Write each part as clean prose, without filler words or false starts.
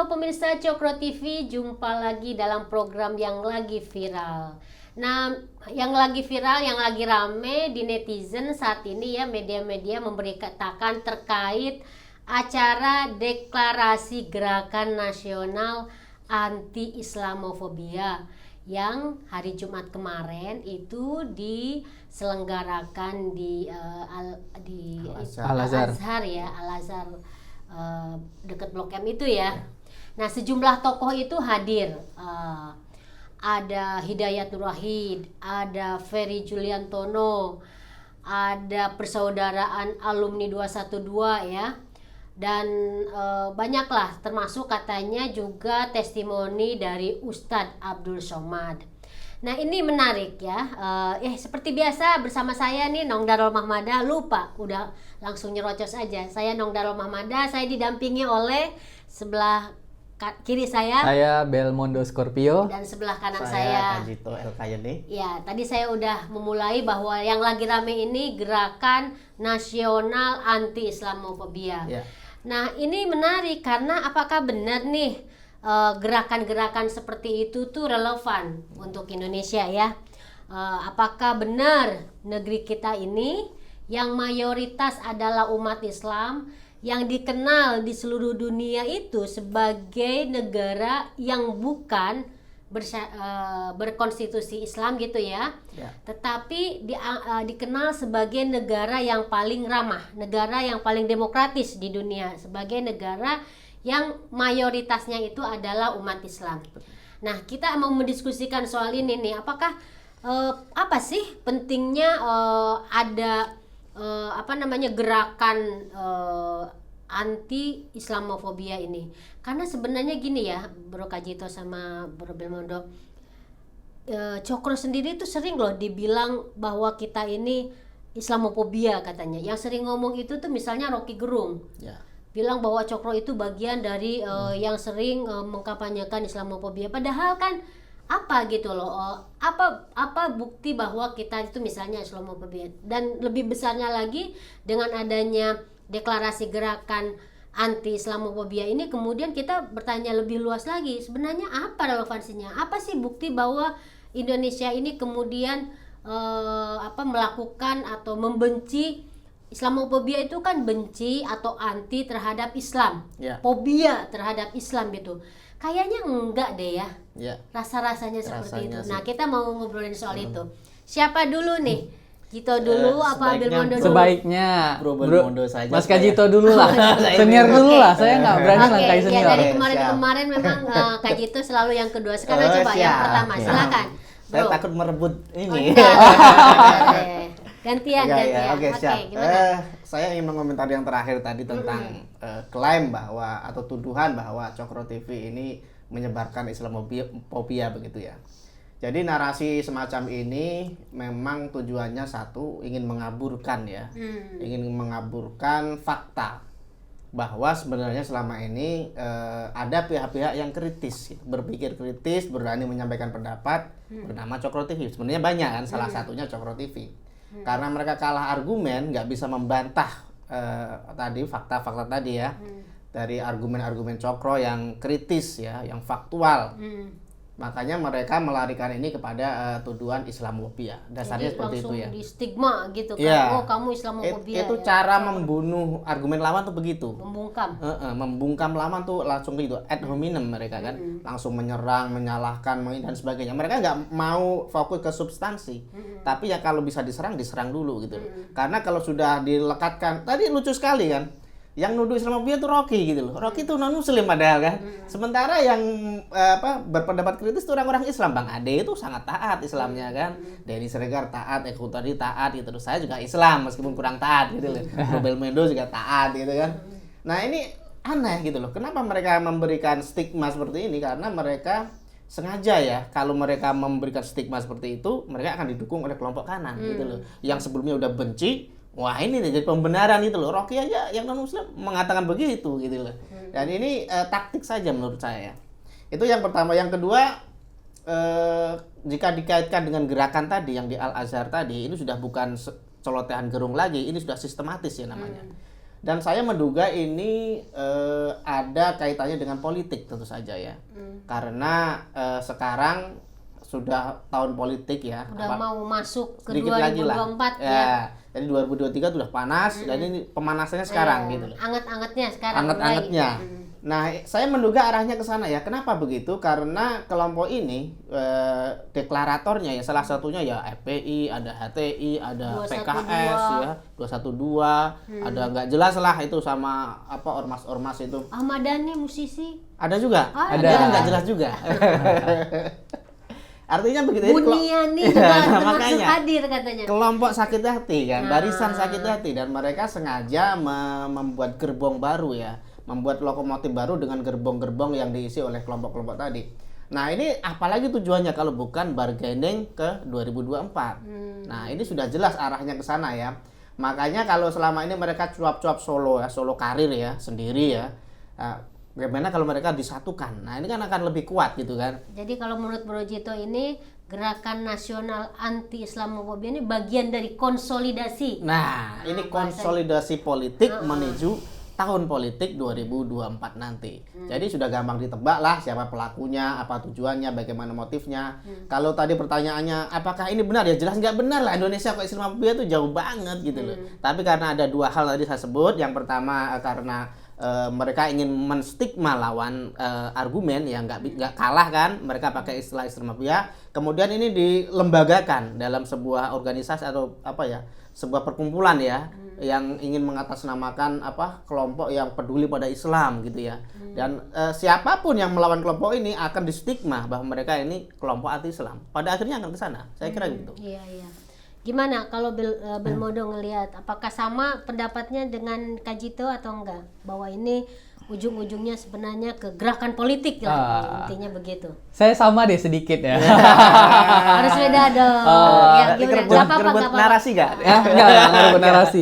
Halo pemirsa Cokro TV, jumpa lagi dalam program yang lagi viral. Nah, yang lagi viral, yang lagi rame di netizen saat ini ya, media-media memberitakan terkait acara deklarasi Gerakan Nasional Anti Islamofobia yang hari Jumat kemarin itu diselenggarakan di Al-Azhar ya, Al-Azhar dekat Blok M itu ya. Nah, sejumlah tokoh itu hadir. Ada Hidayat Nur Wahid, ada Ferry Juliantono, ada Persaudaraan Alumni 212 ya. Dan banyaklah, termasuk katanya juga testimoni dari Ustadz Abdul Somad. Nah, ini menarik ya. Seperti biasa bersama saya nih Nong Darul Mahmada. Lupa, udah langsung nyerocos aja. Saya Nong Darul Mahmada. Saya didampingi oleh sebelah kiri saya Belmondo Scorpio, dan sebelah kanan saya Kajito El Kayene. Ya, tadi saya udah memulai bahwa yang lagi rame ini Gerakan Nasional Anti Islamofobia. Ya. Nah, ini menarik karena apakah benar nih gerakan-gerakan seperti itu tuh relevan untuk Indonesia ya? Apakah benar negeri kita ini yang mayoritas adalah umat Islam, yang dikenal di seluruh dunia itu sebagai negara yang bukan berkonstitusi Islam gitu ya, tetapi dikenal sebagai negara yang paling ramah, negara yang paling demokratis di dunia, sebagai negara yang mayoritasnya itu adalah umat Islam. Nah, kita mau mendiskusikan soal ini nih, apakah apa sih pentingnya ada gerakan anti Islamofobia ini? Karena sebenarnya gini ya, Bro Kajito sama Bro Belmondo, Cokro sendiri tuh sering loh dibilang bahwa kita ini Islamofobia katanya. Yang sering ngomong itu tuh misalnya Rocky Gerung, bilang bahwa Cokro itu bagian dari yang sering mengkampanyekan Islamofobia. Padahal kan apa gitu loh, apa bukti bahwa kita itu misalnya Islamofobia? Dan lebih besarnya lagi, dengan adanya deklarasi gerakan anti Islamofobia ini, kemudian kita bertanya lebih luas lagi, sebenarnya apa relevansinya? Apa sih bukti bahwa Indonesia ini kemudian melakukan atau membenci? Islamofobia itu kan benci atau anti terhadap Islam, fobia terhadap Islam gitu. Kayaknya enggak deh ya. Rasa-rasanya seperti itu. Nah, kita mau ngobrolin soal itu. Siapa dulu nih? Kito dulu apa Belmondo dulu? Sebaiknya Bro Belmondo saja. Mas Kajito dulu lah. Senior dulu lah. Saya nggak berani langkai senior. Ya, dari kemarin ke kemarin memang Kajito selalu yang kedua. Sekarang coba yang pertama. Silakan. Saya takut merebut ini. Gantian. Oke, siap. Saya ingin mengomentari yang terakhir tadi tentang klaim bahwa atau tuduhan bahwa Cokro TV ini menyebarkan Islamofobia begitu ya. Jadi narasi semacam ini memang tujuannya satu, ingin mengaburkan ya, ingin mengaburkan fakta bahwa sebenarnya selama ini ada pihak-pihak yang kritis, berpikir kritis, berani menyampaikan pendapat bernama Cokro TV. Sebenarnya banyak kan, salah satunya Cokro TV. Karena mereka kalah argumen, nggak bisa membantah tadi fakta-fakta tadi ya, dari argumen-argumen Cokro yang kritis ya, yang faktual. Makanya mereka melarikan ini kepada tuduhan Islamofobia. Dasarnya jadi seperti itu ya. Di stigma gitu kan. Oh, kamu Islamofobia. Itu cara membunuh argumen lawan tuh begitu. Membungkam. Membungkam lawan tuh langsung gitu. Ad hominem mereka kan. Langsung menyerang, menyalahkan, dan sebagainya. Mereka nggak mau fokus ke substansi. Tapi ya kalau bisa diserang dulu gitu. Karena kalau sudah dilekatkan, tadi lucu sekali kan. Yang nuduh Islamofobia itu Rocky gitu loh. Rocky itu non muslim padahal kan. Sementara yang berpendapat kritis itu orang-orang Islam. Bang Ade itu sangat taat Islamnya kan. Denny Siregar taat, Eko tadi taat gitu. Terus saya juga Islam meskipun kurang taat gitu loh. Belmondo juga taat gitu kan. Nah, ini aneh gitu loh. Kenapa mereka memberikan stigma seperti ini? Karena mereka sengaja ya, kalau mereka memberikan stigma seperti itu, mereka akan didukung oleh kelompok kanan gitu loh. Yang sebelumnya udah benci, wah ini nih jadi pembenaran itu loh. Rocky aja yang non muslim mengatakan begitu gitu loh. Dan ini taktik saja menurut saya. Itu yang pertama. Yang kedua, jika dikaitkan dengan gerakan tadi yang di Al Azhar tadi, ini sudah bukan celotehan gerung lagi, ini sudah sistematis ya namanya. Dan saya menduga ini ada kaitannya dengan politik tentu saja ya. Karena sekarang sudah tahun politik ya. Udah mau masuk ke sedikit lagi lah. 2024 ya. Jadi 2023 sudah panas dan ini pemanasannya sekarang gitu loh. Anget-angetnya sekarang. Anget-angetnya. Nah, saya menduga arahnya ke sana ya. Kenapa begitu? Karena kelompok ini deklaratornya ya salah satunya ya FPI, ada HTI, ada 212. PKS ya, 212, ada nggak jelas lah itu sama apa ormas-ormas itu. Ahmad Dhani musisi. Ada juga. Ada. Kan nggak jelas juga. Artinya begitu. Jadi Buniani juga termasuk makanya hadir katanya. kelompok sakit hati kan, barisan sakit hati, dan mereka sengaja membuat gerbong baru ya, membuat lokomotif baru dengan gerbong-gerbong yang diisi oleh kelompok-kelompok tadi. Nah ini apalagi tujuannya kalau bukan bargaining ke 2024. Nah ini sudah jelas arahnya ke sana ya. Makanya kalau selama ini mereka cuap-cuap solo ya, solo karir ya, sendiri ya. Bagaimana kalau mereka disatukan? Nah ini kan akan lebih kuat gitu kan. Jadi kalau menurut Bro Jito ini gerakan nasional anti Islamofobia ini bagian dari konsolidasi. Nah ini konsolidasi politik menuju tahun politik 2024 nanti. Jadi sudah gampang ditebak lah siapa pelakunya, apa tujuannya, bagaimana motifnya. Kalau tadi pertanyaannya apakah ini benar ya, jelas nggak benar lah, Indonesia kok Islamofobia itu jauh banget gitu loh. Tapi karena ada dua hal tadi saya sebut. Yang pertama karena mereka ingin menstigma lawan argumen yang nggak kalah kan, mereka pakai istilah Islamofobia. Kemudian ini dilembagakan dalam sebuah organisasi atau apa ya, sebuah perkumpulan ya, yang ingin mengatasnamakan apa kelompok yang peduli pada Islam gitu ya. Dan siapapun yang melawan kelompok ini akan distigma bahwa mereka ini kelompok anti Islam. Pada akhirnya akan ke sana. Saya kira gitu. Iya, iya. Gimana kalau Belmondo ngelihat, apakah sama pendapatnya dengan Kak Jito atau enggak? Bahwa ini ujung-ujungnya sebenarnya ke gerakan politik lah, intinya begitu. Saya sama deh sedikit ya. Harus beda dong. Ya, gimana? Nggak apa-apa. Narasi gak? Ya, enggak narasi.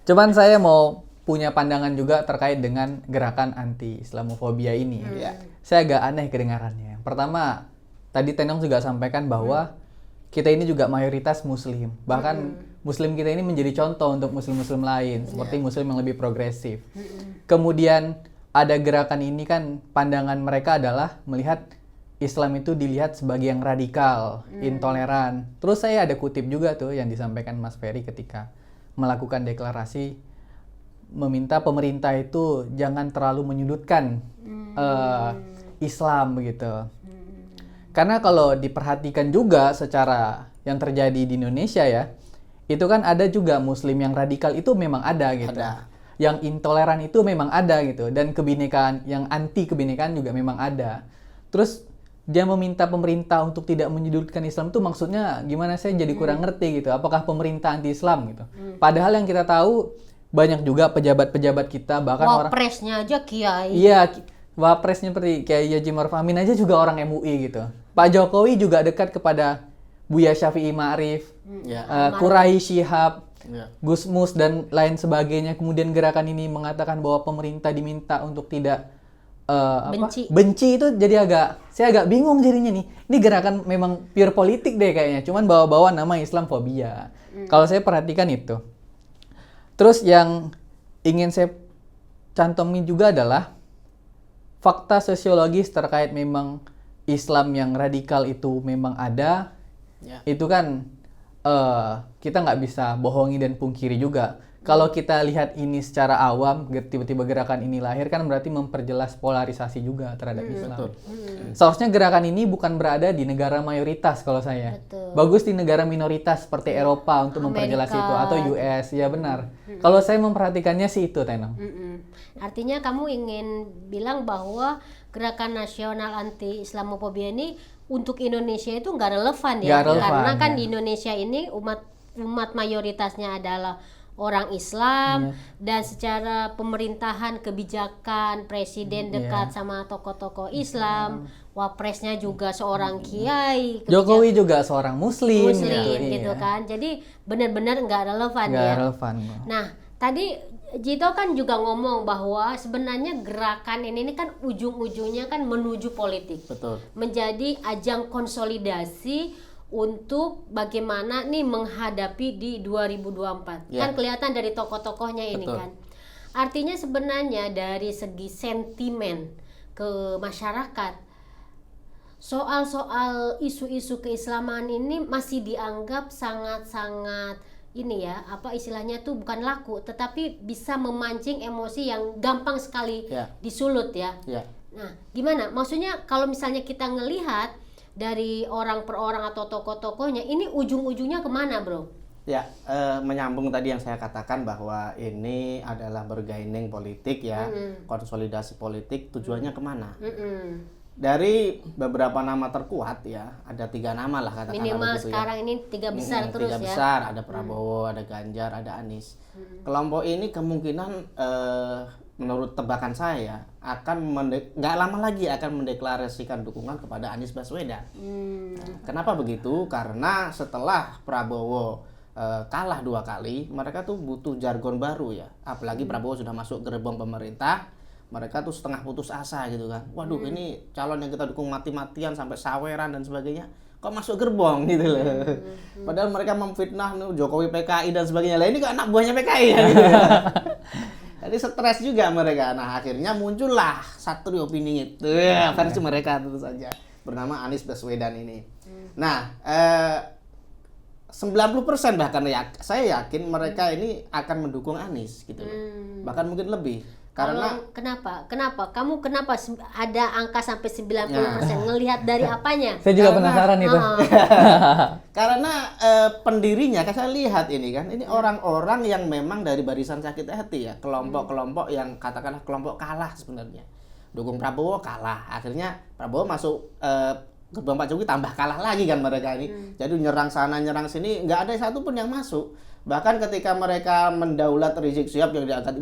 Cuman saya mau punya pandangan juga terkait dengan gerakan anti Islamofobia ini. Saya agak aneh kedengarannya. Pertama, tadi Tenong juga sampaikan bahwa kita ini juga mayoritas muslim. Bahkan muslim kita ini menjadi contoh untuk muslim-muslim lain, seperti muslim yang lebih progresif. Kemudian ada gerakan ini kan, pandangan mereka adalah melihat Islam itu dilihat sebagai yang radikal, intoleran. Terus saya ada kutip juga tuh yang disampaikan Mas Ferry ketika melakukan deklarasi, meminta pemerintah itu jangan terlalu menyudutkan Islam begitu. Karena kalau diperhatikan juga secara yang terjadi di Indonesia ya, itu kan ada juga muslim yang radikal itu memang ada gitu. Ada. Yang intoleran itu memang ada gitu, dan kebinekaan, yang anti kebinekaan juga memang ada. Terus dia meminta pemerintah untuk tidak menyudutkan Islam itu maksudnya gimana, saya jadi kurang ngerti gitu. Apakah pemerintah anti Islam gitu? Padahal yang kita tahu banyak juga pejabat-pejabat kita, bahkan orang Wapresnya aja kiai. iya, wapresnya seperti Kiai Haji Maruf Amin aja juga orang MUI gitu. Pak Jokowi juga dekat kepada Buya Syafi'i Ma'arif, Quraisy Shihab, Gus Mus dan lain sebagainya. Kemudian gerakan ini mengatakan bahwa pemerintah diminta untuk tidak benci itu, jadi saya agak bingung jadinya nih. Ini gerakan memang pure politik deh kayaknya, cuman bawa-bawa nama Islamfobia. Kalau saya perhatikan itu. Terus yang ingin saya cantumin juga adalah fakta sosiologis terkait memang Islam yang radikal itu memang ada. Itu kan kita nggak bisa bohongi dan pungkiri juga. Kalau kita lihat ini secara awam, tiba-tiba gerakan ini lahir kan berarti memperjelas polarisasi juga terhadap Islam. Seharusnya gerakan ini bukan berada di negara mayoritas kalau saya. Bagus di negara minoritas seperti Eropa untuk memperjelas itu, atau US, ya benar. Kalau saya memperhatikannya sih itu, Tenang. Artinya kamu ingin bilang bahwa gerakan nasional anti Islamofobia ini untuk Indonesia itu nggak relevan ya? Karena kan di Indonesia ini umat mayoritasnya adalah orang Islam, dan secara pemerintahan, kebijakan presiden dekat sama tokoh-tokoh Islam, wapresnya juga seorang kiai, Jokowi juga seorang muslim gitu kan. Jadi benar-benar nggak relevan ya. Nah, tadi Jito kan juga ngomong bahwa sebenarnya gerakan ini kan ujung-ujungnya kan menuju politik. Betul. Menjadi ajang konsolidasi untuk bagaimana nih menghadapi di 2024. Kan kelihatan dari tokoh-tokohnya ini kan. Artinya sebenarnya dari segi sentimen ke masyarakat, soal-soal isu-isu keislaman ini masih dianggap sangat-sangat ini ya, apa istilahnya tuh bukan laku, tetapi bisa memancing emosi yang gampang sekali disulut ya. Nah, gimana? Maksudnya kalau misalnya kita ngelihat dari orang per orang atau tokoh-tokohnya, ini ujung-ujungnya kemana, bro? Ya, menyambung tadi yang saya katakan bahwa ini adalah bergaining politik ya, konsolidasi politik, tujuannya kemana? Dari beberapa nama terkuat ya, ada 3 nama lah katakanlah minimal begitu sekarang ya. ini 3 besar terus 3 ya. besar, ada Prabowo, ada Ganjar, ada Anies. Kelompok ini kemungkinan menurut tebakan saya akan nggak lama lagi akan mendeklarasikan dukungan kepada Anies Baswedan. Nah, kenapa begitu? Karena setelah Prabowo kalah 2 kali, mereka tuh butuh jargon baru ya. Apalagi Prabowo sudah masuk gerbong pemerintah, mereka tuh setengah putus asa gitu kan. Waduh, ini calon yang kita dukung mati-matian sampai saweran dan sebagainya, kok masuk gerbong gitu loh. Padahal mereka memfitnah Jokowi PKI dan sebagainya. Lah ini kok anak buahnya PKI ya gitu. Jadi stres juga mereka. Nah, akhirnya muncullah Satrio Piningit. Versi mereka tentu saja bernama Anies Baswedan ini. Nah, 90% bahkan saya yakin mereka ini akan mendukung Anies gitu loh. Bahkan mungkin lebih. Karena kenapa? Kamu kenapa ada angka sampai 90%? Ngelihat dari apanya? Saya juga penasaran itu. Karena pendirinya, saya lihat ini kan, ini orang-orang yang memang dari barisan sakit hati ya, kelompok-kelompok yang katakanlah kelompok kalah sebenarnya. Dukung Prabowo kalah, akhirnya Prabowo masuk gerbong Pak Jokowi tambah kalah lagi kan mereka ini. Jadi nyerang sana nyerang sini, nggak ada satupun yang masuk. Bahkan ketika mereka mendaulat Rizik Syihab yang diangkat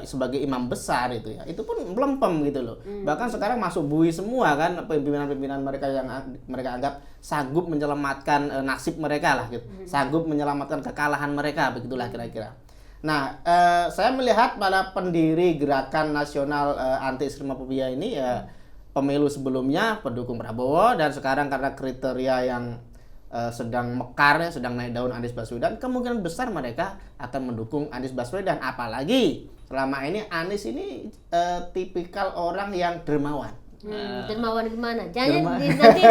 sebagai imam besar itu ya, itu pun melempem gitu loh. Bahkan sekarang masuk bui semua kan pimpinan-pimpinan mereka yang mereka anggap sanggup menyelamatkan nasib mereka lah gitu. Sanggup menyelamatkan kekalahan mereka, begitulah kira-kira. Nah, saya melihat pada pendiri Gerakan Nasional Anti Islamofobia ini ya, pemilu sebelumnya pendukung Prabowo, dan sekarang karena kriteria yang sedang mekar ya, sedang naik daun Anies Baswedan, kemungkinan besar mereka akan mendukung Anies Baswedan. Apalagi selama ini Anies ini tipikal orang yang dermawan. Dermawan gimana? Jangan nanti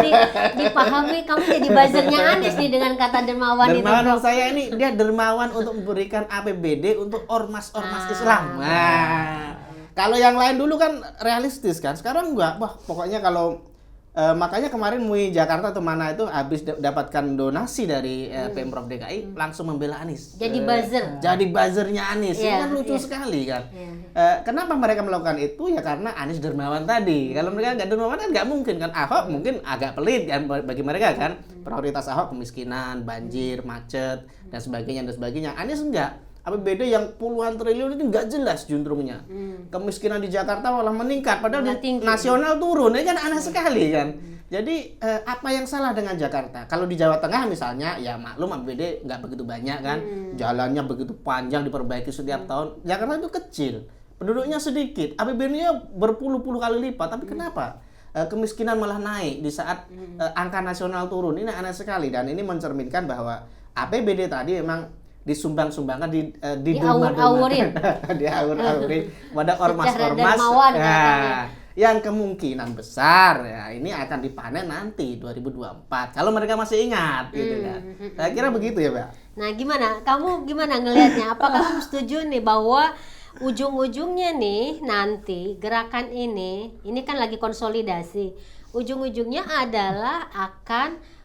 dipahami kamu jadi buzzernya Anies nih dengan kata dermawan itu. Dermawan saya ini dia dermawan untuk memberikan APBD untuk ormas-ormas Islam. Nah, kalau yang lain dulu kan realistis kan, sekarang enggak. Wah, pokoknya kalau makanya kemarin MUI Jakarta atau mana itu habis dapatkan donasi dari Pemprov DKI langsung membela Anies. Jadi buzzer. Jadi buzzernya Anies. Ini kan lucu sekali kan. Kenapa mereka melakukan itu? Ya karena Anies dermawan tadi. Kalau mereka nggak dermawan kan nggak mungkin kan. Ahok mungkin agak pelit kan bagi mereka kan. Prioritas Ahok kemiskinan, banjir, macet dan sebagainya. Anies enggak. APBD yang puluhan triliun itu nggak jelas juntrungnya. Kemiskinan di Jakarta malah meningkat, padahal di nasional turun. Ini kan aneh sekali kan. Jadi apa yang salah dengan Jakarta? Kalau di Jawa Tengah misalnya, ya maklum APBD nggak begitu banyak kan. Jalannya begitu panjang diperbaiki setiap tahun. Jakarta itu kecil, penduduknya sedikit, APBD-nya berpuluh-puluh kali lipat. Tapi kenapa kemiskinan malah naik di saat angka nasional turun? Ini aneh sekali, dan ini mencerminkan bahwa APBD tadi memang disumbang-sumbangkan diawur-awurin pada ormas-ormas yang kemungkinan besar ya ini akan dipanen nanti 2024 kalau mereka masih ingat gitu kan. Saya kira begitu ya, Mbak. Nah, kamu gimana ngelihatnya? Apakah kamu setuju nih bahwa ujung-ujungnya nih nanti gerakan ini kan lagi konsolidasi. Ujung-ujungnya adalah akan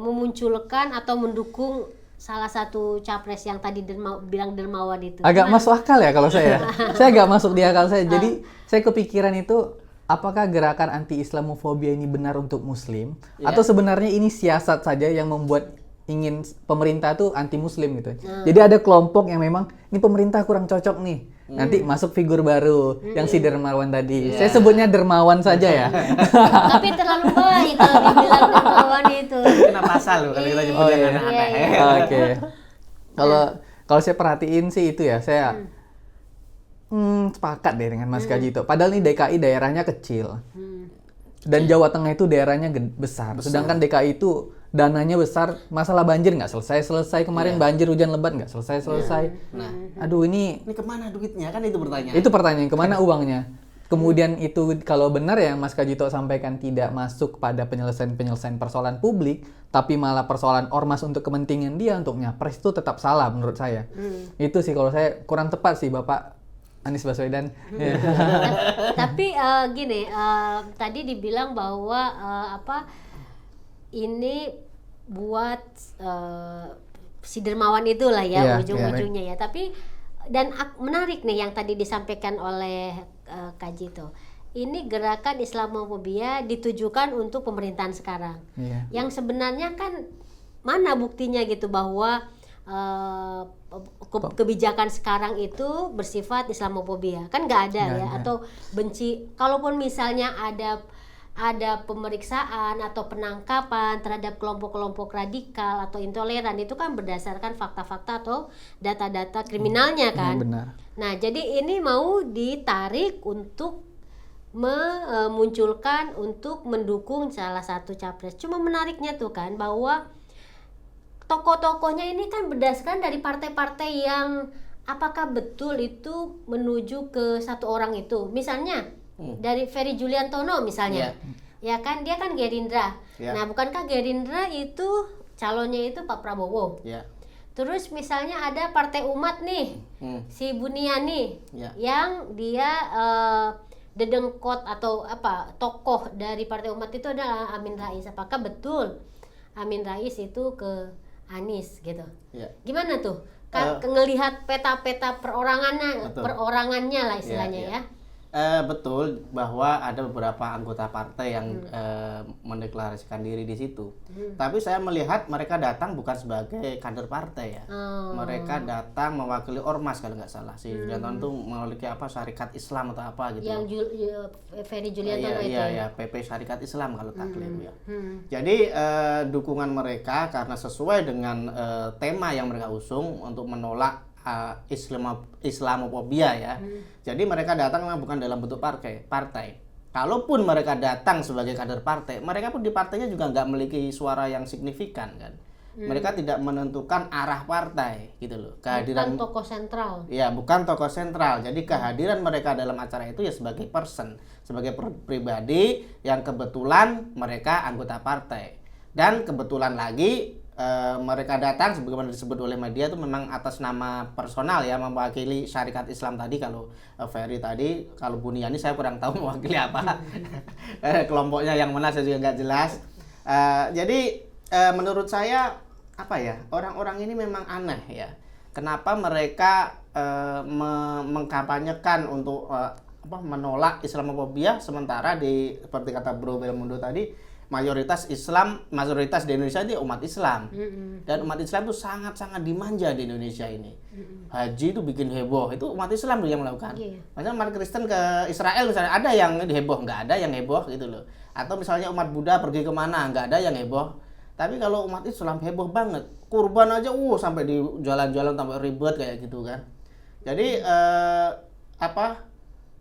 memunculkan atau mendukung salah satu capres yang tadi bilang dermawan itu. Agak masuk akal ya kalau saya. Saya agak masuk di akal saya. Jadi saya kepikiran itu, apakah gerakan anti Islamofobia ini benar untuk Muslim atau sebenarnya ini siasat saja yang membuat ingin pemerintah tuh anti Muslim gitu. Jadi ada kelompok yang memang ini pemerintah kurang cocok nih. Nanti masuk figur baru yang si dermawan tadi. Saya sebutnya dermawan saja ya. Tapi terlalu baik kalau dibilang dermawan itu. Kena pasal loh kalau kita nyebutnya aneh-aneh. Oke. Kalau saya perhatiin sih itu ya, saya sepakat deh dengan Mas Kajito. Padahal nih DKI daerahnya kecil. Dan Jawa Tengah itu daerahnya besar. Sedangkan DKI itu dananya besar, masalah banjir nggak selesai kemarin, banjir hujan lebat nggak selesai. Nah, aduh ini kemana duitnya, kan itu pertanyaan. Itu pertanyaan, kemana uangnya? Kemudian itu kalau benar yang Mas Kajito sampaikan tidak masuk pada penyelesaian persoalan publik, tapi malah persoalan ormas untuk kepentingan dia untuk nyapres, itu tetap salah menurut saya. Itu sih kalau saya kurang tepat sih Bapak Anies Baswedan. Tapi gini, tadi dibilang bahwa ini buat si dermawan itulah ya, ujung-ujungnya ya. Tapi menarik nih yang tadi disampaikan oleh Kak Jito. Ini gerakan Islamofobia ditujukan untuk pemerintahan sekarang. Yang sebenarnya kan mana buktinya gitu bahwa kebijakan sekarang itu bersifat Islamofobia, kan nggak ada ya, atau benci. Kalaupun misalnya ada pemeriksaan atau penangkapan terhadap kelompok-kelompok radikal atau intoleran, itu kan berdasarkan fakta-fakta atau data-data kriminalnya kan. Benar. Nah, jadi ini mau ditarik untuk memunculkan untuk mendukung salah satu capres. Cuma menariknya tuh kan bahwa tokoh-tokohnya ini kan berdasarkan dari partai-partai yang apakah betul itu menuju ke satu orang itu. Misalnya dari Ferry Juliantono misalnya, ya kan dia kan Gerindra. Nah, bukankah Gerindra itu calonnya itu Pak Prabowo? Terus misalnya ada Partai Umat nih, si Buniani, yang dia dedengkot atau tokoh dari Partai Umat itu adalah Amin Rais. Apakah betul Amin Rais itu ke Anies gitu? Gimana tuh? Ngelihat peta-peta perorangannya lah istilahnya ya. Betul bahwa ada beberapa anggota partai yang mendeklarasikan diri di situ. Tapi saya melihat mereka datang bukan sebagai kader partai ya. Mereka datang mewakili ormas kalau nggak salah. Si Juliantono itu memiliki syarikat Islam atau apa gitu. Yang Ferry Juliantono itu. Iya, PP Syarikat Islam kalau tak keliru ya. Jadi dukungan mereka karena sesuai dengan tema yang mereka usung untuk menolak Islamofobia ya. Jadi mereka datang memang bukan dalam bentuk partai. Kalaupun mereka datang sebagai kader partai, mereka pun di partainya juga nggak memiliki suara yang signifikan kan. Mereka tidak menentukan arah partai gitu loh. Kehadiran bukan tokoh sentral. Ya, bukan tokoh sentral. Jadi kehadiran mereka dalam acara itu ya sebagai person, sebagai pribadi yang kebetulan mereka anggota partai. Dan kebetulan lagi mereka datang sebagaimana disebut oleh media itu memang atas nama personal ya, mewakili syarikat Islam tadi. Kalau Ferry tadi, kalau Buniani saya kurang tahu mewakili apa. Kelompoknya yang mana saya juga nggak jelas. Jadi menurut saya orang-orang ini memang aneh ya. Kenapa mereka mengkampanyekan untuk menolak Islamofobia, sementara seperti kata Bro Belmondo tadi, mayoritas di Indonesia ini umat Islam. Dan umat Islam itu sangat-sangat dimanja di Indonesia ini. Haji itu bikin heboh, itu umat Islam yang melakukan. Misalnya umat Kristen ke Israel misalnya, ada yang heboh, nggak ada yang heboh gitu loh. Atau misalnya umat Buddha pergi kemana, nggak ada yang heboh. Tapi kalau umat Islam heboh banget, kurban aja sampai di jalan-jalan sampai ribet kayak gitu kan. Jadi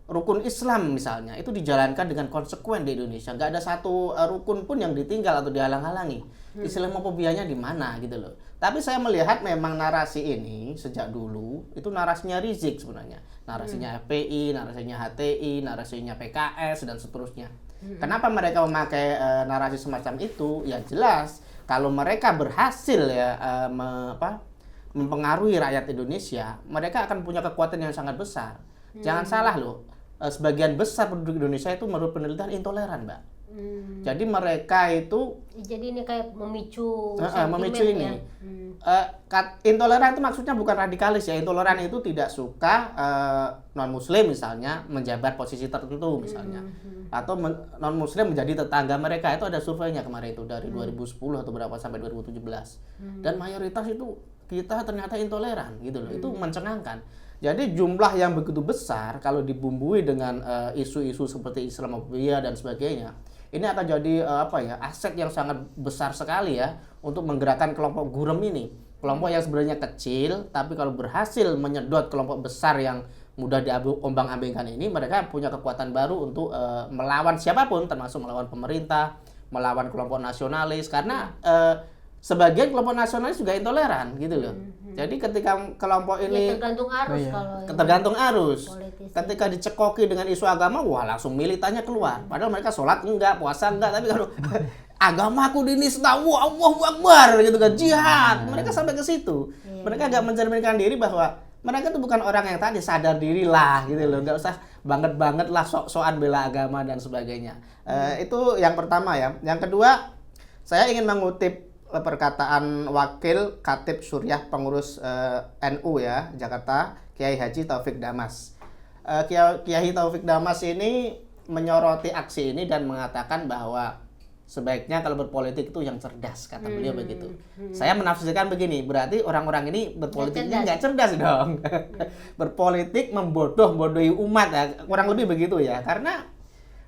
rukun Islam misalnya itu dijalankan dengan konsekuen di Indonesia, nggak ada satu rukun pun yang ditinggal atau dihalang-halangi. Islamofobianya di mana gitu loh. Tapi saya melihat memang narasi ini sejak dulu itu narasinya Rizik sebenarnya, narasinya FPI, narasinya HTI, narasinya PKS dan seterusnya. Kenapa mereka memakai narasi semacam itu? Ya jelas kalau mereka berhasil ya mempengaruhi rakyat Indonesia, mereka akan punya kekuatan yang sangat besar. Jangan salah loh. Sebagian besar penduduk Indonesia itu menurut penelitian intoleran, Mbak. Jadi mereka itu ini kayak memicu ini. Intoleran itu maksudnya bukan radikalis ya. Intoleran itu tidak suka non-muslim misalnya menjabat posisi tertentu misalnya. Atau non-muslim menjadi tetangga mereka. Itu ada surveinya kemarin itu dari 2010 atau berapa sampai 2017. Dan mayoritas itu kita ternyata intoleran gitu loh. Itu mencengangkan. Jadi jumlah yang begitu besar kalau dibumbui dengan isu-isu seperti Islamofobia dan sebagainya, ini akan jadi aset yang sangat besar sekali ya untuk menggerakkan kelompok gurem ini. Kelompok yang sebenarnya kecil, tapi kalau berhasil menyedot kelompok besar yang mudah diombang-ambingkan ini, mereka punya kekuatan baru untuk melawan siapapun, termasuk melawan pemerintah, melawan kelompok nasionalis karena sebagian kelompok nasionalis juga intoleran gitu loh. Jadi ketika kelompok ini tergantung arus kalau tergantung arus. politis. Ketika dicekoki dengan isu agama, wah langsung militannya keluar. Padahal mereka sholat enggak, puasa enggak, tapi kalau agamaku dinista, wah Allahu Akbar gitu kan, jihad. Mereka sampai ke situ. Mereka enggak mencerminkan diri bahwa mereka itu bukan orang yang tadi sadar diri lah gitu loh, nggak usah banget lah sok-sokan bela agama dan sebagainya. Itu yang pertama ya. Yang kedua, saya ingin mengutip perkataan Wakil Khatib Suriah Pengurus NU ya Jakarta, Kiai Haji Taufik Damas. Kiai Taufik Damas ini menyoroti aksi ini dan mengatakan bahwa sebaiknya kalau berpolitik itu yang cerdas, kata beliau begitu. Saya menafsirkan begini, berarti orang-orang ini berpolitiknya nggak cerdas dong. Berpolitik membodoh-bodohi umat ya, kurang lebih begitu ya. Karena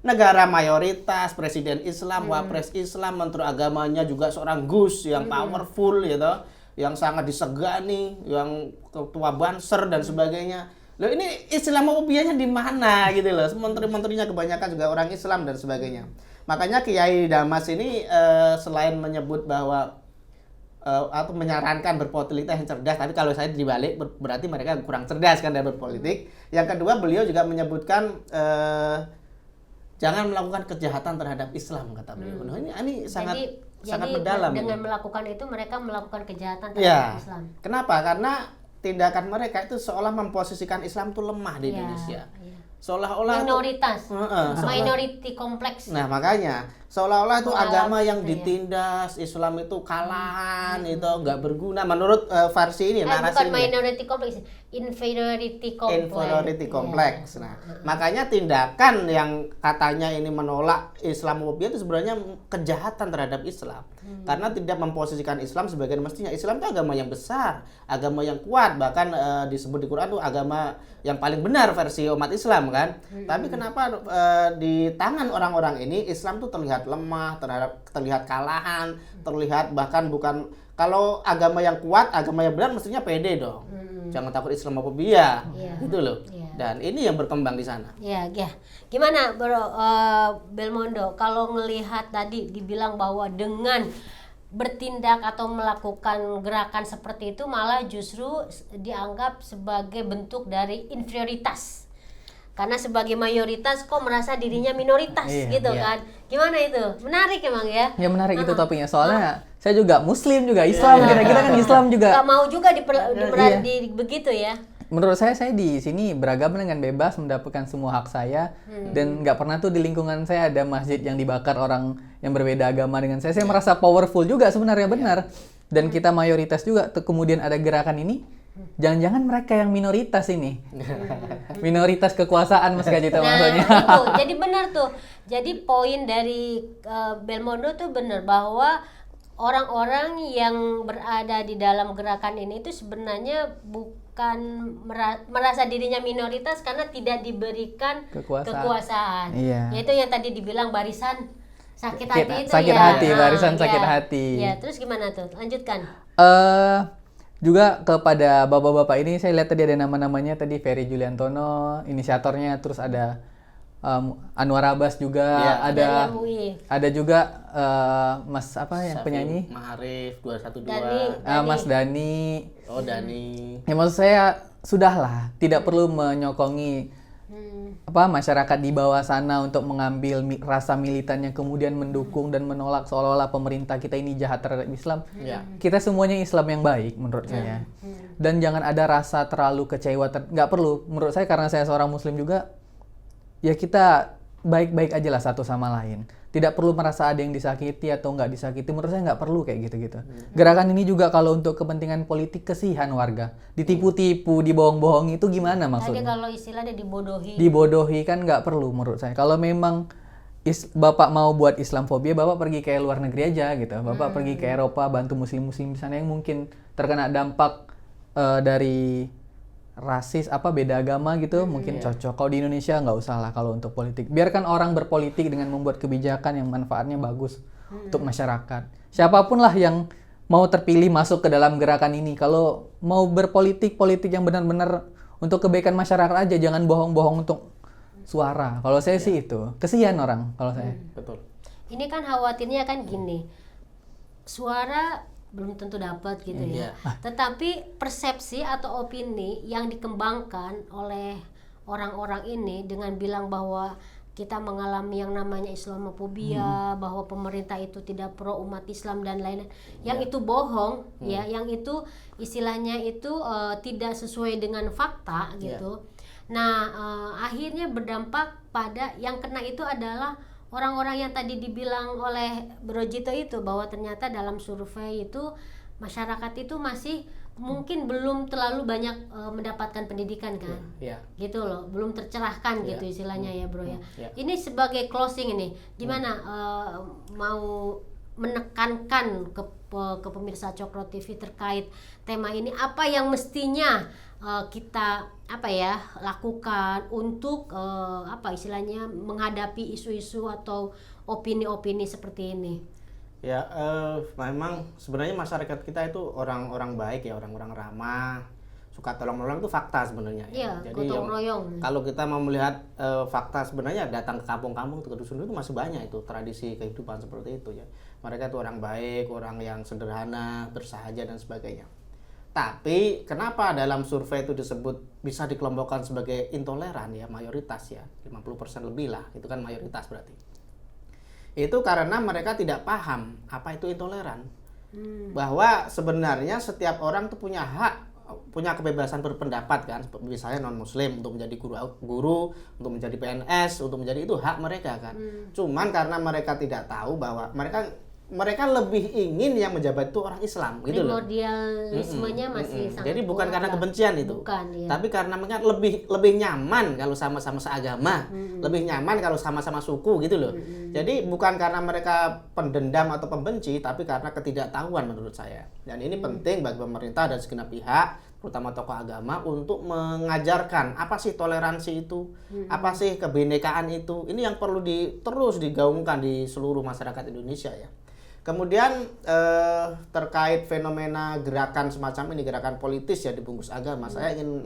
negara mayoritas, presiden Islam, wapres Islam, menteri agamanya juga seorang Gus yang powerful gitu, yang sangat disegani, yang ketua Banser dan sebagainya. Loh ini Islamofobianya di mana gitu loh. Menteri-menterinya kebanyakan juga orang Islam dan sebagainya. Makanya Kiai Damas ini selain menyebut bahwa atau menyarankan berpolitik yang cerdas, tapi kalau saya dibalik berarti mereka kurang cerdas kan dalam berpolitik. Yang kedua, beliau juga menyebutkan jangan melakukan kejahatan terhadap Islam, kata beliau. Nah, ini sangat mendalam. Dengan melakukan itu mereka melakukan kejahatan terhadap Islam. Kenapa? Karena tindakan mereka itu seolah memposisikan Islam itu lemah di Indonesia. Seolah-olah minoritas, minority kompleks. Nah makanya seolah-olah itu agama yang ditindas, Islam itu kalahan, itu nggak berguna menurut versi ini, narasi bukan ini. minority kompleks, inferiority kompleks. Nah makanya tindakan yang katanya ini menolak Islamofobia itu sebenarnya kejahatan terhadap Islam, karena tidak memposisikan Islam sebagai mestinya. Islam itu agama yang besar, agama yang kuat, bahkan disebut di Quran itu agama yang paling benar versi umat Islam kan. Tapi kenapa di tangan orang-orang ini Islam tuh terlihat lemah, terlihat kalahan, terlihat bahkan bukan, kalau agama yang kuat, agama yang benar mestinya pede dong. Jangan takut Islamofobia. Gitu loh. Dan ini yang berkembang di sana. Ya. Gimana Bro Belmondo kalau ngelihat tadi dibilang bahwa dengan bertindak atau melakukan gerakan seperti itu malah justru dianggap sebagai bentuk dari inferioritas, karena sebagai mayoritas kok merasa dirinya minoritas gitu kan. Gimana itu? Menarik emang ya? Ya menarik itu topiknya, soalnya saya juga Muslim juga Islam, kira-kira kan Islam juga gak mau juga begitu ya. Menurut saya di sini beragama dengan bebas, mendapatkan semua hak saya, dan nggak pernah tuh di lingkungan saya ada masjid yang dibakar orang yang berbeda agama dengan saya. Saya merasa powerful juga sebenarnya, benar. Dan kita mayoritas juga, kemudian ada gerakan ini, jangan-jangan mereka yang minoritas ini. Minoritas kekuasaan Mas Kajito maksudnya. Itu, jadi benar tuh. Jadi poin dari Belmondo tuh benar bahwa orang-orang yang berada di dalam gerakan ini itu sebenarnya bukan merasa dirinya minoritas karena tidak diberikan kekuasaan. Yaitu yang tadi dibilang barisan sakit hati itu sakit ya. hati, barisan sakit hati. Ya, terus gimana tuh? Lanjutkan. Juga kepada bapak-bapak ini saya lihat tadi ada nama-namanya tadi, Ferry Juliantono inisiatornya, terus ada Anwar Abbas juga, ada juga Mas apa yang penyanyi? Ma'arif 212. Mas Dani. Oh, Dani. Ya maksud saya sudahlah, tidak perlu menyokongi masyarakat di bawah sana untuk mengambil rasa militannya kemudian mendukung dan menolak seolah-olah pemerintah kita ini jahat terhadap Islam. Kita semuanya Islam yang baik menurut saya. Dan jangan ada rasa terlalu kecewa, nggak perlu. Menurut saya karena saya seorang Muslim juga, ya kita baik-baik aja lah satu sama lain. Tidak perlu merasa ada yang disakiti atau nggak disakiti. Menurut saya nggak perlu kayak gitu-gitu. Gerakan ini juga kalau untuk kepentingan politik, kesihan warga. Ditipu-tipu, dibohong-bohongi itu gimana maksudnya? Tadi kalau istilahnya dibodohi. Dibodohi kan nggak perlu menurut saya. Kalau memang Bapak mau buat Islamfobia, Bapak pergi ke luar negeri aja gitu. Bapak pergi ke Eropa, bantu muslim-muslim di sana yang mungkin terkena dampak dari rasis beda agama gitu, mungkin cocok. Kalau di Indonesia nggak usah lah kalau untuk politik. Biarkan orang berpolitik dengan membuat kebijakan yang manfaatnya bagus untuk masyarakat. Siapapun lah yang mau terpilih masuk ke dalam gerakan ini. Kalau mau berpolitik, politik yang benar-benar untuk kebaikan masyarakat aja, jangan bohong-bohong untuk suara. Kalau saya sih itu, kesian orang kalau saya. Betul. Ini kan khawatirnya kan gini, suara belum tentu dapat gitu ya. Tetapi persepsi atau opini yang dikembangkan oleh orang-orang ini dengan bilang bahwa kita mengalami yang namanya Islamofobia, bahwa pemerintah itu tidak pro umat Islam dan lain-lain, yang itu bohong, ya, yang itu istilahnya itu tidak sesuai dengan fakta gitu. Nah, akhirnya berdampak pada yang kena itu adalah orang-orang yang tadi dibilang oleh Bro Jito itu, bahwa ternyata dalam survei itu masyarakat itu masih mungkin belum terlalu banyak mendapatkan pendidikan kan, gitu loh, belum tercerahkan gitu istilahnya ya bro ya. Ini sebagai closing ini, gimana mau menekankan ke pemirsa Cokro TV terkait tema ini, apa yang mestinya kita lakukan untuk istilahnya menghadapi isu-isu atau opini-opini seperti ini? Ya, memang sebenarnya masyarakat kita itu orang-orang baik ya, orang-orang ramah, suka tolong-menolong, itu fakta sebenarnya. Iya, jadi gotong royong. Kalau kita mau melihat fakta sebenarnya, datang ke kampung-kampung, ke dusun itu masih banyak itu tradisi kehidupan seperti itu ya. Mereka itu orang baik, orang yang sederhana, bersahaja dan sebagainya. Tapi kenapa dalam survei itu disebut bisa dikelompokkan sebagai intoleran ya, mayoritas ya, 50% lebih lah, itu kan mayoritas berarti. Itu karena mereka tidak paham apa itu intoleran. Bahwa sebenarnya setiap orang tuh punya hak, punya kebebasan berpendapat kan, misalnya non muslim untuk menjadi guru, untuk menjadi PNS, untuk menjadi, itu hak mereka kan. Cuman karena mereka tidak tahu bahwa mereka lebih ingin yang menjabat itu orang Islam gitu loh. Primordialismenya masih sangat jadi bukan karena kebencian itu. Bukan, ya. Tapi karena mereka lebih nyaman kalau sama-sama seagama, lebih nyaman kalau sama-sama suku gitu loh. Jadi bukan karena mereka pendendam atau pembenci, tapi karena ketidaktahuan menurut saya. Dan ini penting bagi pemerintah dan segenap pihak, terutama tokoh agama, untuk mengajarkan apa sih toleransi itu, apa sih kebinekaan itu. Ini yang perlu terus digaungkan di seluruh masyarakat Indonesia ya. Kemudian terkait fenomena gerakan semacam ini, gerakan politis ya dibungkus agama, saya ingin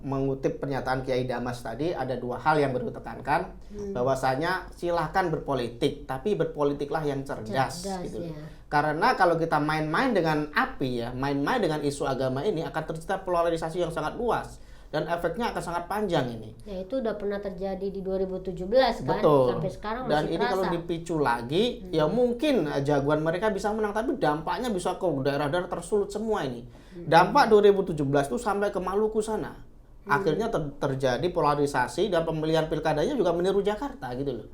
mengutip pernyataan Kiai Damas tadi. Ada dua hal yang perlu ditekankan, bahwasanya silahkan berpolitik, tapi berpolitiklah yang cerdas gitu. Ya. Karena kalau kita main-main dengan api ya, main-main dengan isu agama ini, akan tercipta polarisasi yang sangat luas. Dan efeknya akan sangat panjang ini. Ya itu udah pernah terjadi di 2017 kan. Betul. Sampai sekarang masih dan ini terasa. kalau dipicu lagi, ya mungkin jagoan mereka bisa menang, tapi dampaknya bisa ke daerah-daerah tersulut semua ini. Dampak 2017 itu sampai ke Maluku sana. Akhirnya terjadi polarisasi, dan pemilihan pilkadanya juga meniru Jakarta gitu loh.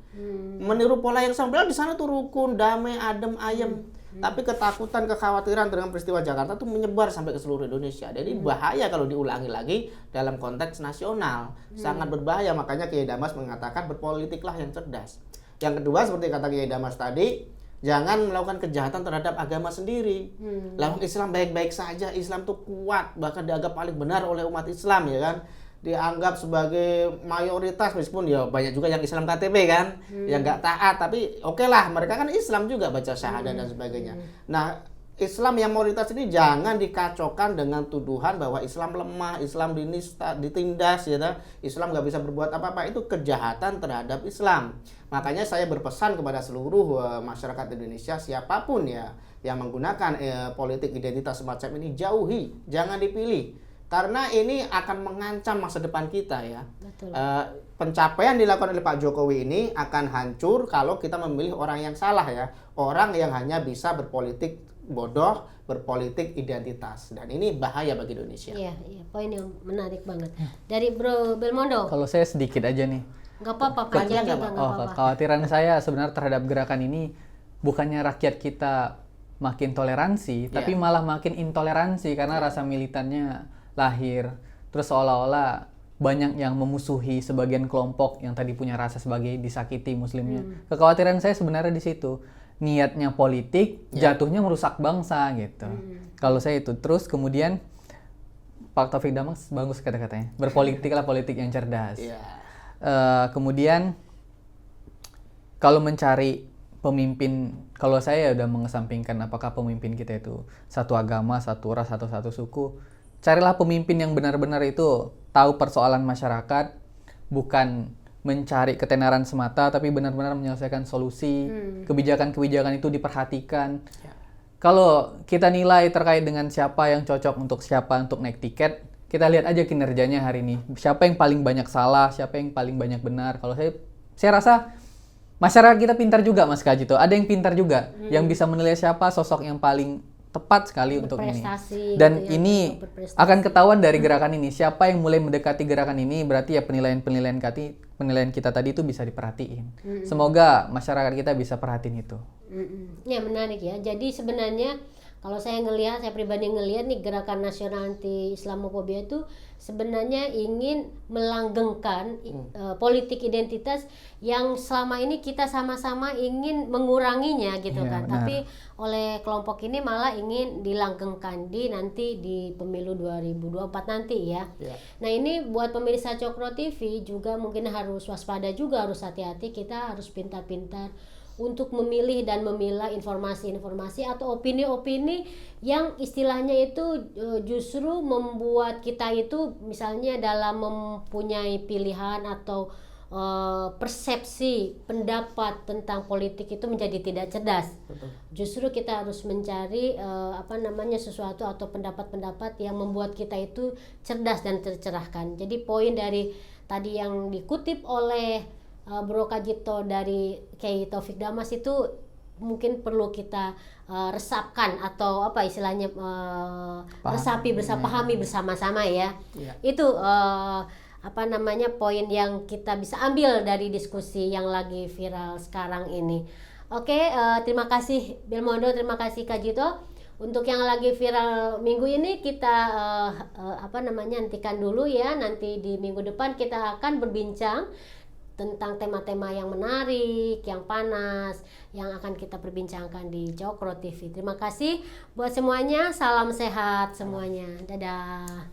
Meniru pola yang sama. Di sana tuh rukun, damai, adem, ayem. Tapi ketakutan, kekhawatiran dengan peristiwa Jakarta tuh menyebar sampai ke seluruh Indonesia. Jadi bahaya kalau diulangi lagi dalam konteks nasional. Sangat berbahaya. Makanya Kiai Damas mengatakan berpolitiklah yang cerdas. Yang kedua, seperti kata Kiai Damas tadi, jangan melakukan kejahatan terhadap agama sendiri. Lalu Islam baik-baik saja, Islam tuh kuat, bahkan dianggap paling benar oleh umat Islam ya kan. Dianggap sebagai mayoritas, meskipun ya banyak juga yang Islam KTP kan, yang nggak taat, tapi oke lah, mereka kan Islam juga, baca syahadat dan sebagainya. Nah, Islam yang mayoritas ini jangan dikacaukan dengan tuduhan bahwa Islam lemah, Islam ditindas, ya, Islam nggak bisa berbuat apa-apa. Itu kejahatan terhadap Islam. Makanya saya berpesan kepada seluruh masyarakat Indonesia, siapapun ya yang menggunakan politik identitas semacam ini, jauhi, jangan dipilih. Karena ini akan mengancam masa depan kita ya. Pencapaian dilakukan oleh Pak Jokowi ini akan hancur kalau kita memilih orang yang salah ya. Orang yang hanya bisa berpolitik bodoh, berpolitik identitas. Dan ini bahaya bagi Indonesia. Iya, poin yang menarik banget. Dari Bro Belmondo. Kalau saya sedikit aja nih. Nggak apa-apa, panjang juga nggak apa-apa. Kekhawatiran saya sebenarnya terhadap gerakan ini, bukannya rakyat kita makin toleransi, tapi malah makin intoleransi karena rasa militannya lahir. Terus seolah-olah banyak yang memusuhi sebagian kelompok yang tadi punya rasa sebagai disakiti muslimnya. Kekhawatiran saya sebenarnya di situ. Niatnya politik, jatuhnya merusak bangsa gitu. Kalau saya itu. Terus kemudian Pak Taufik Damas bagus kata-katanya. Berpolitiklah politik yang cerdas. Kemudian kalau mencari pemimpin, kalau saya udah mengesampingkan apakah pemimpin kita itu satu agama, satu ras, satu suku, carilah pemimpin yang benar-benar itu tahu persoalan masyarakat, bukan mencari ketenaran semata, tapi benar-benar menyelesaikan solusi. Kebijakan-kebijakan itu diperhatikan. Kalau kita nilai terkait dengan siapa yang cocok untuk siapa untuk naik tiket, kita lihat aja kinerjanya hari ini. Siapa yang paling banyak salah, siapa yang paling banyak benar. Kalau saya rasa masyarakat kita pintar juga, Mas Kajito. Ada yang pintar juga yang bisa menilai siapa sosok yang paling tepat sekali untuk ini. Dan gitu ya, ini akan ketahuan dari gerakan ini. Siapa yang mulai mendekati gerakan ini, berarti ya penilaian kita tadi itu bisa diperhatiin. Semoga masyarakat kita bisa perhatiin itu. Ya menarik ya. Jadi sebenarnya kalau saya pribadi ngelihat nih gerakan nasional anti Islamofobia itu sebenarnya ingin melanggengkan politik identitas yang selama ini kita sama-sama ingin menguranginya gitu kan. Benar. Tapi oleh kelompok ini malah ingin dilanggengkan nanti di pemilu 2024 nanti ya. Nah ini buat pemirsa Cokro TV juga mungkin harus waspada juga, harus hati-hati, kita harus pintar-pintar untuk memilih dan memilah informasi-informasi atau opini-opini yang istilahnya itu justru membuat kita itu misalnya dalam mempunyai pilihan atau persepsi pendapat tentang politik itu menjadi tidak cerdas. Betul. Justru kita harus mencari sesuatu atau pendapat-pendapat yang membuat kita itu cerdas dan tercerahkan. Jadi poin dari tadi yang dikutip oleh Bro Kajito dari Kiai Taufik Damas itu mungkin perlu kita resapkan atau apa istilahnya pahami bersama-sama ya. Itu poin yang kita bisa ambil dari diskusi yang lagi viral sekarang ini. Oke, terima kasih Belmondo, terima kasih Kajito. Untuk yang lagi viral minggu ini kita hentikan dulu ya. Nanti di minggu depan kita akan berbincang tentang tema-tema yang menarik, yang panas, yang akan kita perbincangkan di Cokro TV. Terima kasih buat semuanya, salam sehat semuanya, dadah.